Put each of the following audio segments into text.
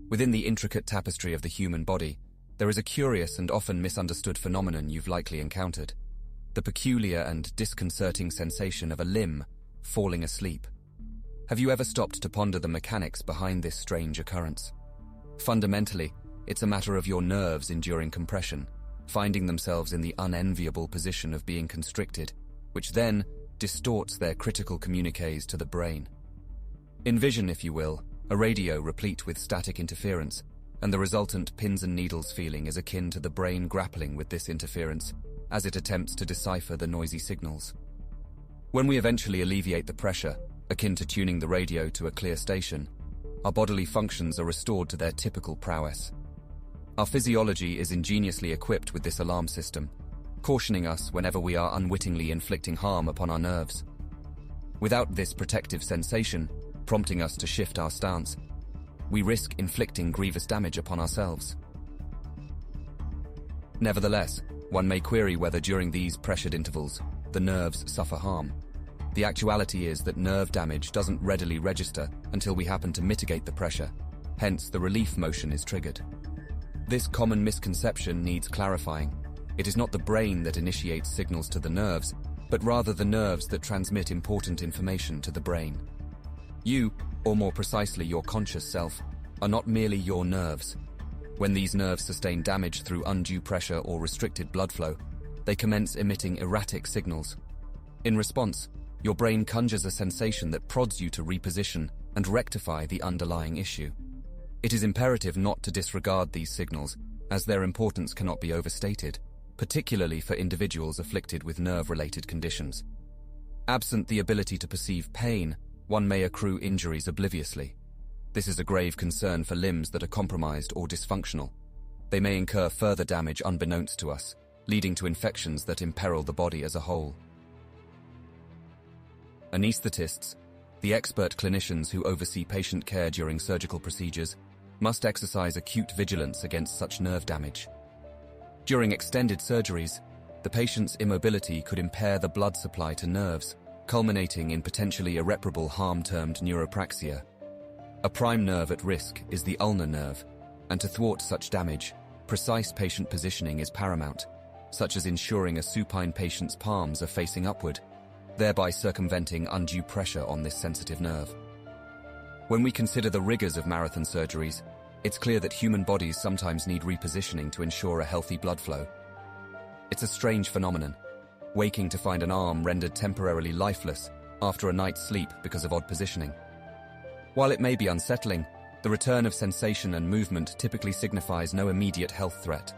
Within the intricate tapestry of the human body, there is a curious and often misunderstood phenomenon you've likely encountered: the peculiar and disconcerting sensation of a limb falling asleep. Have you ever stopped to ponder the mechanics behind this strange occurrence? Fundamentally, it's a matter of your nerves enduring compression, finding themselves in the unenviable position of being constricted, which then distorts their critical communiques to the brain. Envision, if you will, a radio replete with static interference, and the resultant pins and needles feeling is akin to the brain grappling with this interference as it attempts to decipher the noisy signals. When we eventually alleviate the pressure, akin to tuning the radio to a clear station, our bodily functions are restored to their typical prowess. Our physiology is ingeniously equipped with this alarm system, cautioning us whenever we are unwittingly inflicting harm upon our nerves. Without this protective sensation, prompting us to shift our stance, we risk inflicting grievous damage upon ourselves. Nevertheless, one may query whether during these pressured intervals, the nerves suffer harm. The actuality is that nerve damage doesn't readily register until we happen to mitigate the pressure, hence the relief motion is triggered. This common misconception needs clarifying. It is not the brain that initiates signals to the nerves, but rather the nerves that transmit important information to the brain. You, or more precisely your conscious self, are not merely your nerves. When these nerves sustain damage through undue pressure or restricted blood flow, they commence emitting erratic signals. In response, your brain conjures a sensation that prods you to reposition and rectify the underlying issue. It is imperative not to disregard these signals, as their importance cannot be overstated, particularly for individuals afflicted with nerve-related conditions. Absent the ability to perceive pain, one may accrue injuries obliviously. This is a grave concern for limbs that are compromised or dysfunctional. They may incur further damage unbeknownst to us, leading to infections that imperil the body as a whole. Anaesthetists, the expert clinicians who oversee patient care during surgical procedures, must exercise acute vigilance against such nerve damage. During extended surgeries, the patient's immobility could impair the blood supply to nerves, culminating in potentially irreparable harm termed neuropraxia. A prime nerve at risk is the ulnar nerve, and to thwart such damage, precise patient positioning is paramount, such as ensuring a supine patient's palms are facing upward, thereby circumventing undue pressure on this sensitive nerve. When we consider the rigors of marathon surgeries, it's clear that human bodies sometimes need repositioning to ensure a healthy blood flow. It's a strange phenomenon, waking to find an arm rendered temporarily lifeless after a night's sleep because of odd positioning. While it may be unsettling, the return of sensation and movement typically signifies no immediate health threat.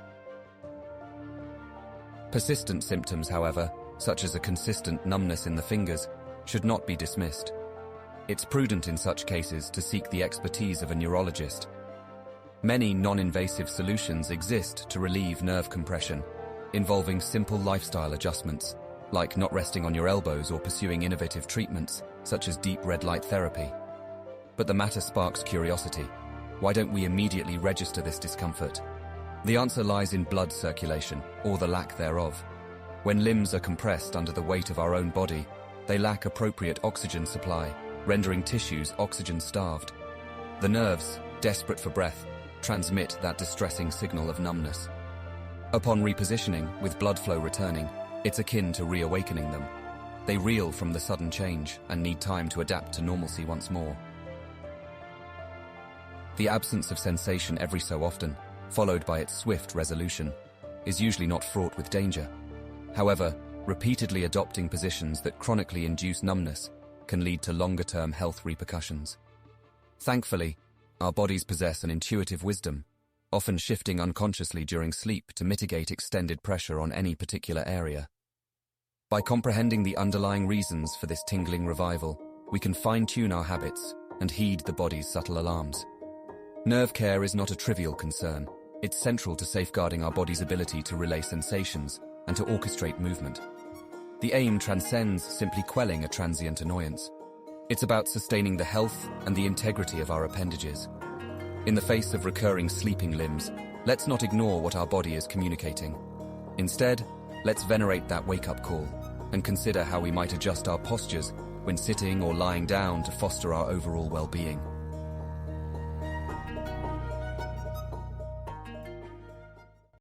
Persistent symptoms, however, such as a consistent numbness in the fingers, should not be dismissed. It's prudent in such cases to seek the expertise of a neurologist. Many non-invasive solutions exist to relieve nerve compression, involving simple lifestyle adjustments, like not resting on your elbows or pursuing innovative treatments, such as deep red light therapy. But the matter sparks curiosity. Why don't we immediately register this discomfort? The answer lies in blood circulation, or the lack thereof. When limbs are compressed under the weight of our own body, they lack appropriate oxygen supply, rendering tissues oxygen-starved. The nerves, desperate for breath, transmit that distressing signal of numbness. Upon repositioning, with blood flow returning, it's akin to reawakening them. They reel from the sudden change and need time to adapt to normalcy once more. The absence of sensation every so often, followed by its swift resolution, is usually not fraught with danger. However, repeatedly adopting positions that chronically induce numbness can lead to longer-term health repercussions. Thankfully, our bodies possess an intuitive wisdom, often shifting unconsciously during sleep to mitigate extended pressure on any particular area. By comprehending the underlying reasons for this tingling revival, we can fine-tune our habits and heed the body's subtle alarms. Nerve care is not a trivial concern. It's central to safeguarding our body's ability to relay sensations and to orchestrate movement. The aim transcends simply quelling a transient annoyance. It's about sustaining the health and the integrity of our appendages. In the face of recurring sleeping limbs, let's not ignore what our body is communicating. Instead, let's venerate that wake-up call and consider how we might adjust our postures when sitting or lying down to foster our overall well-being.